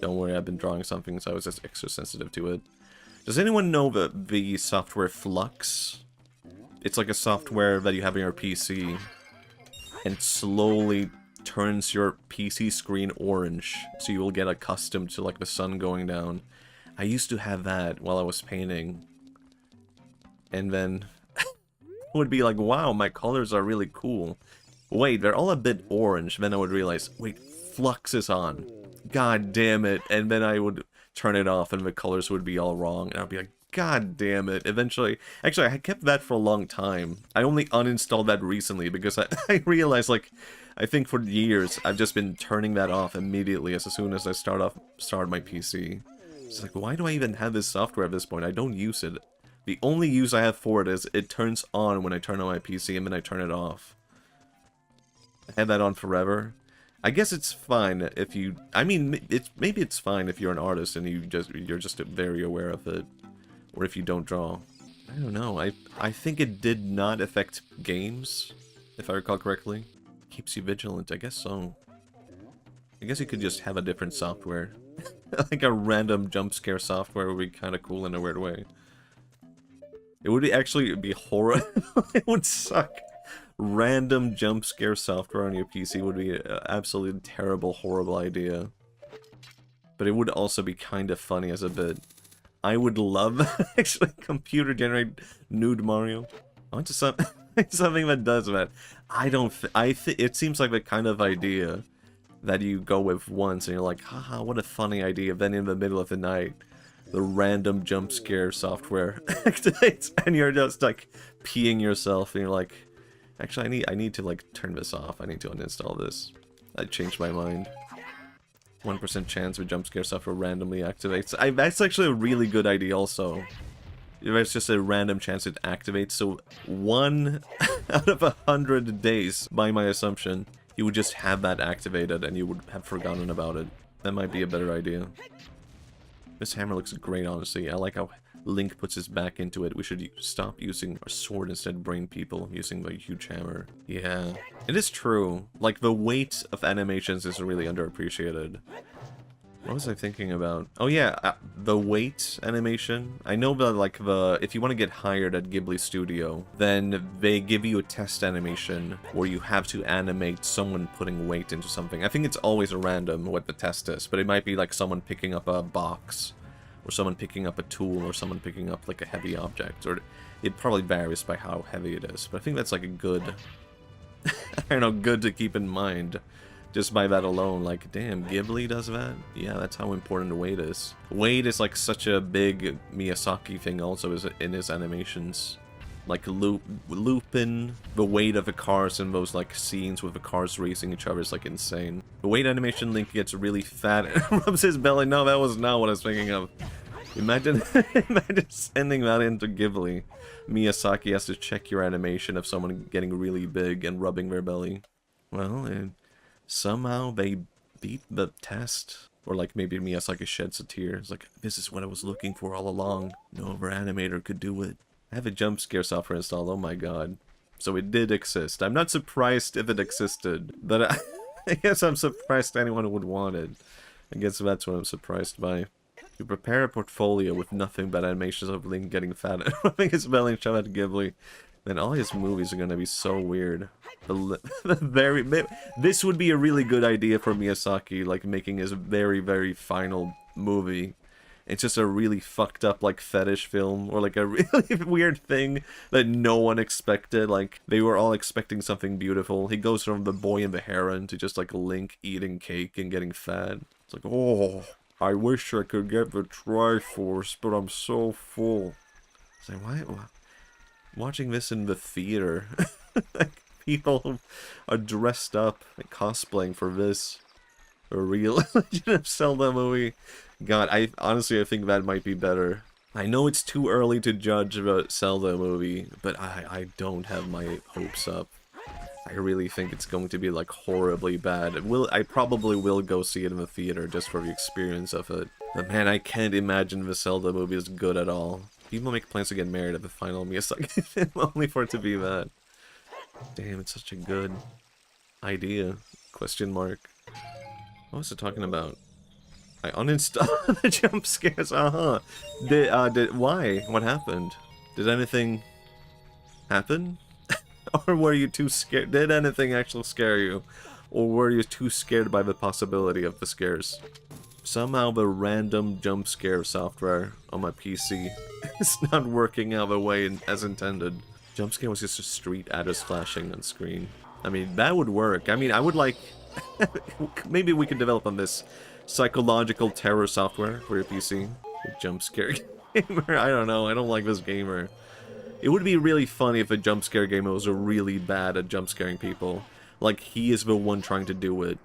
Don't worry, I've been drawing something, so I was just extra sensitive to it. Does anyone know the software Flux? It's like a software that you have on your PC, and it slowly turns your PC screen orange, so you will get accustomed to like the sun going down. I used to have that while I was painting, and then it would be like, wow, my colors are really cool. Wait, they're all a bit orange. Then I would realize, wait, Flux is on. God damn it. And then I would turn it off and the colors would be all wrong. And I'd be like, God damn it. Eventually, actually, I kept that for a long time. I only uninstalled that recently because I, I realized, like, I think for years, I've just been turning that off immediately as soon as I start my PC. It's like, why do I even have this software at this point? I don't use it. The only use I have for it is it turns on when I turn on my PC and then I turn it off. I had that on forever. I guess it's fine if you... I mean, maybe it's fine if you're an artist and you're just very aware of it. Or if you don't draw. I don't know. I think it did not affect games, if I recall correctly. Keeps you vigilant. I guess so. I guess you could just have a different software. Like a random jump scare software would be kind of cool in a weird way. It would actually be horrible. It would suck. Random jump scare software on your PC would be an absolutely terrible, horrible idea. But it would also be kind of funny as a bit. I would love actually computer generate nude Mario. I want to something that does that. It seems like the kind of idea that you go with once and you're like, haha, what a funny idea. Then in the middle of the night, the random jump scare software activates and you're just like peeing yourself and you're like, actually I need to like turn this off. I need to uninstall this. I changed my mind. 1% chance of jump scare software randomly activates. That's actually a really good idea also. There's just a random chance it activates, so 1 out of 100 days, by my assumption, you would just have that activated and you would have forgotten about it. That might be a better idea. This hammer looks great, honestly. I like how Link puts his back into it. We should stop using our sword instead, brain people, using the huge hammer. Yeah, it is true. Like, the weight of animations is really underappreciated. What was I thinking about? Oh yeah, the weight animation. I know that, like, if you want to get hired at Ghibli Studio, then they give you a test animation where you have to animate someone putting weight into something. I think it's always random what the test is, but it might be like someone picking up a box, or someone picking up a tool, or someone picking up like a heavy object, or it probably varies by how heavy it is. But I think that's like a good, I don't know, good to keep in mind. Just by that alone, like, damn, Ghibli does that? Yeah, that's how important weight is. Weight is like such a big Miyazaki thing also is in his animations. Like Lupin, the weight of the cars in those like scenes with the cars racing each other is like insane. The weight animation, Link gets really fat and rubs his belly. No, that was not what I was thinking of. Imagine, imagine sending that into Ghibli. Miyazaki has to check your animation of someone getting really big and rubbing their belly. Well, somehow they beat the test. Or like maybe Miyazaki sheds a tear. It's like, this is what I was looking for all along. No other animator could do it. I have a jump scare software installed, oh my god. So it did exist. I'm not surprised if it existed. But I guess I'm surprised anyone would want it. I guess that's what I'm surprised by. You prepare a portfolio with nothing but animations of Link getting fat and rubbing his belly and shove at Ghibli. Then all his movies are gonna be so weird. This would be a really good idea for Miyazaki, like making his very, very final movie. It's just a really fucked up, like, fetish film, or like a really weird thing that no one expected. Like, they were all expecting something beautiful. He goes from The Boy and the Heron to just like Link eating cake and getting fat. It's like, oh, I wish I could get the Triforce, but I'm so full. It's like, why? Watching this in the theater, like, people are dressed up and cosplaying for this. A real Legend of Zelda movie. God, honestly, I think that might be better. I know it's too early to judge a Zelda movie, but I don't have my hopes up. I really think it's going to be, like, horribly bad. I probably will go see it in the theater just for the experience of it. But man, I can't imagine the Zelda movie is good at all. People make plans to get married at the final Miyazaki film only for it to be that. Damn, it's such a good idea. Question mark. What was it talking about? I uninstalled the jump scares, why? What happened? Did anything happen? Or were you too scared? Did anything actually scare you? Or were you too scared by the possibility of the scares? Somehow the random jump scare software on my PC is not working out the way as intended. Jump scare was just a street address flashing on screen. I mean, that would work. I mean, I would like... maybe we could develop on this psychological terror software for your PC. Jump scare gamer. I don't know. I don't like this gamer. It would be really funny if a jump scare gamer was really bad at jump scaring people. Like, he is the one trying to do it.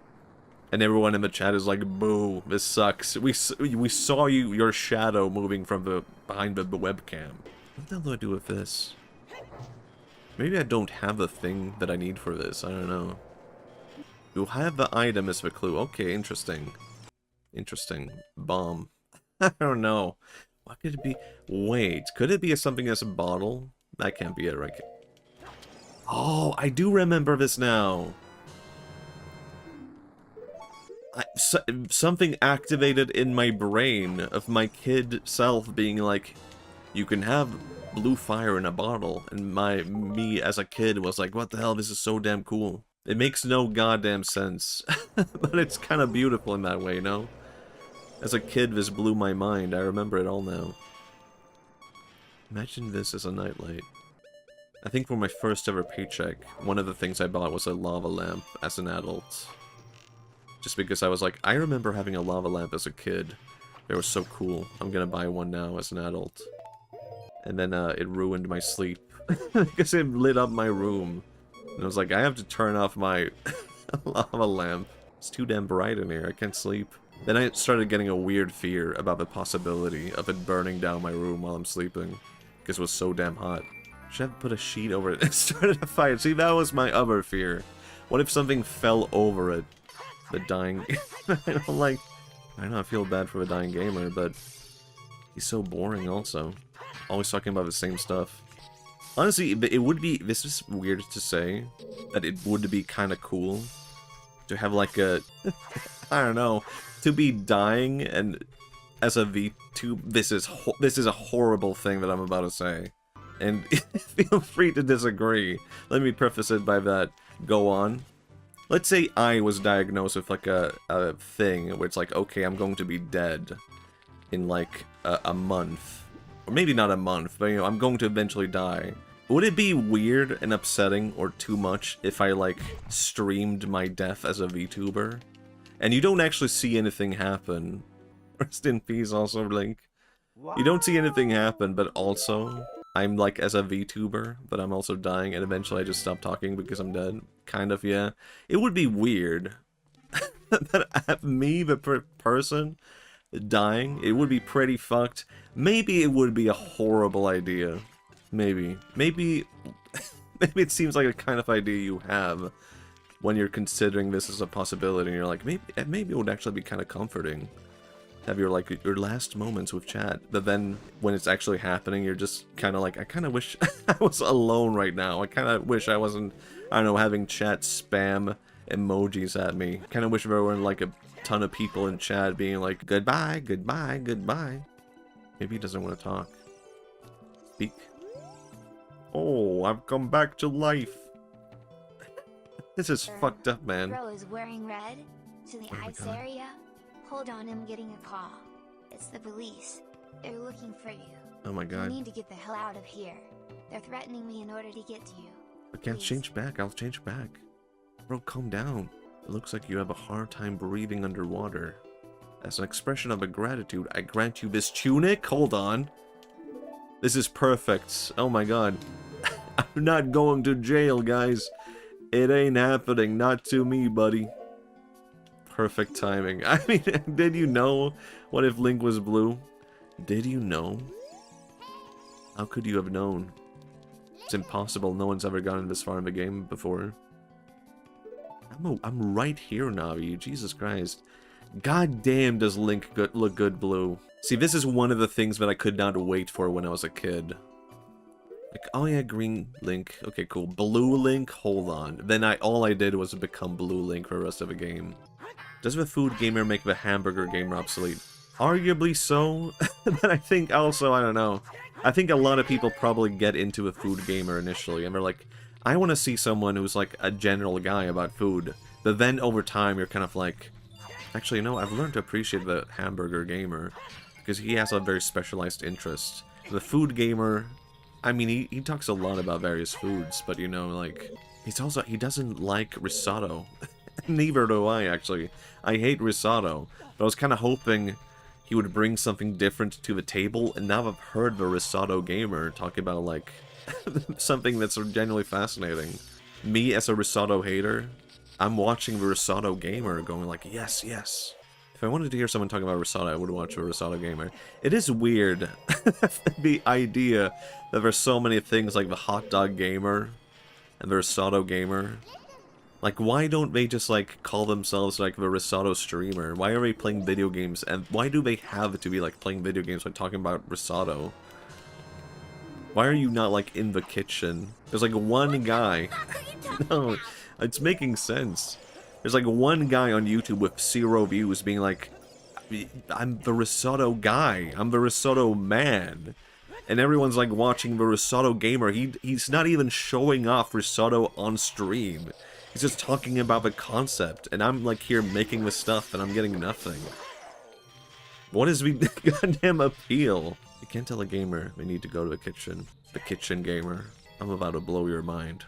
And everyone in the chat is like, boo, this sucks. We saw your shadow moving from behind the webcam. What the hell do I do with this? Maybe I don't have the thing that I need for this. I don't know. You have the item as the clue. Okay, interesting. Interesting. Bomb. I don't know. What could it be? Wait, could it be something as a bottle? That can't be it, right? Oh, I do remember this now. Something activated in my brain of my kid self being like, you can have blue fire in a bottle, and me as a kid was like, what the hell, this is so damn cool. It makes no goddamn sense, but it's kind of beautiful in that way, you know? As a kid, this blew my mind. I remember it all now. Imagine this as a nightlight. I think for my first ever paycheck, one of the things I bought was a lava lamp as an adult. Just because I was like, I remember having a lava lamp as a kid. They were so cool. I'm gonna buy one now as an adult. And then it ruined my sleep. Because it lit up my room. And I was like, I have to turn off my lava lamp. It's too damn bright in here. I can't sleep. Then I started getting a weird fear about the possibility of it burning down my room while I'm sleeping. Because it was so damn hot. Should I have put a sheet over it and started a fire? See, that was my other fear. What if something fell over it? The dying... I don't like... I know, I feel bad for the dying gamer, but... he's so boring also. Always talking about the same stuff. Honestly, it would be... this is weird to say, that it would be kind of cool to have like a... I don't know, to be dying and as a VTube... This is a horrible thing that I'm about to say. And feel free to disagree. Let me preface it by that. Go on. Let's say I was diagnosed with like a thing where it's like, okay, I'm going to be dead in like a month. Or maybe not a month, but you know, I'm going to eventually die. Would it be weird and upsetting or too much if I like streamed my death as a VTuber? And you don't actually see anything happen. Rest in peace also, Link. You don't see anything happen, but also... I'm like as a VTuber, but I'm also dying, and eventually I just stop talking because I'm dead. Kind of, yeah. It would be weird that me, the person, dying, it would be pretty fucked. Maybe it would be a horrible idea. Maybe. Maybe it seems like a kind of idea you have when you're considering this as a possibility, and you're like, maybe it would actually be kind of comforting. Have your like your last moments with chat, but then when it's actually happening, you're just kind of like, I kind of wish I was alone right now. I kind of wish I wasn't, I don't know, having chat spam emojis at me. Kind of wish there weren't like a ton of people in chat being like, goodbye, goodbye, goodbye. Maybe he doesn't want to talk. Speak. Oh, I've come back to life. This is fucked up, man. Bro is wearing red to the ice area. Hold on, I'm getting a call. It's the police. They're looking for you. Oh my god. You need to get the hell out of here. They're threatening me in order to get to you. I can't change back. I'll change back. Bro, calm down. It looks like you have a hard time breathing underwater. As an expression of gratitude, I grant you this tunic. Hold on. This is perfect. Oh my god. I'm not going to jail, guys. It ain't happening. Not to me, buddy. Perfect timing. I mean, did you know? What if Link was blue? Did you know? How could you have known? It's impossible. No one's ever gotten this far in the game before. I'm right here, Navi. Jesus Christ. God damn, does Link look good blue. See, this is one of the things that I could not wait for when I was a kid. Like, oh yeah, green Link. Okay, cool. Blue Link? Hold on. Then all I did was become Blue Link for the rest of the game. Does the food gamer make the hamburger gamer obsolete? Arguably so, but I think also, I don't know. I think a lot of people probably get into a food gamer initially, and they're like, I want to see someone who's like a general guy about food. But then over time, you're kind of like, actually, no, I've learned to appreciate the hamburger gamer, because he has a very specialized interest. The food gamer, I mean, he talks a lot about various foods, but you know, like, he doesn't like risotto. Neither do I, actually. I hate risotto, but I was kind of hoping he would bring something different to the table, and now I've heard the risotto gamer talk about, like, something that's genuinely fascinating. Me, as a risotto hater, I'm watching the risotto gamer going like, yes, yes. If I wanted to hear someone talking about risotto, I would watch a risotto gamer. It is weird, the idea that there's so many things like the hot dog gamer and the risotto gamer. Like, why don't they just, like, call themselves, like, the risotto streamer? Why are they playing video games? And why do they have to be, like, playing video games when talking about risotto? Why are you not, like, in the kitchen? There's, like, one guy. No, it's making sense. There's, like, one guy on YouTube with 0 views being like, I'm the risotto guy. I'm the risotto man. And everyone's, like, watching the risotto gamer. He's not even showing off risotto on stream. He's just talking about the concept, and I'm, like, here making the stuff, and I'm getting nothing. What is the goddamn appeal? You can't tell a gamer they need to go to the kitchen. The kitchen gamer. I'm about to blow your mind.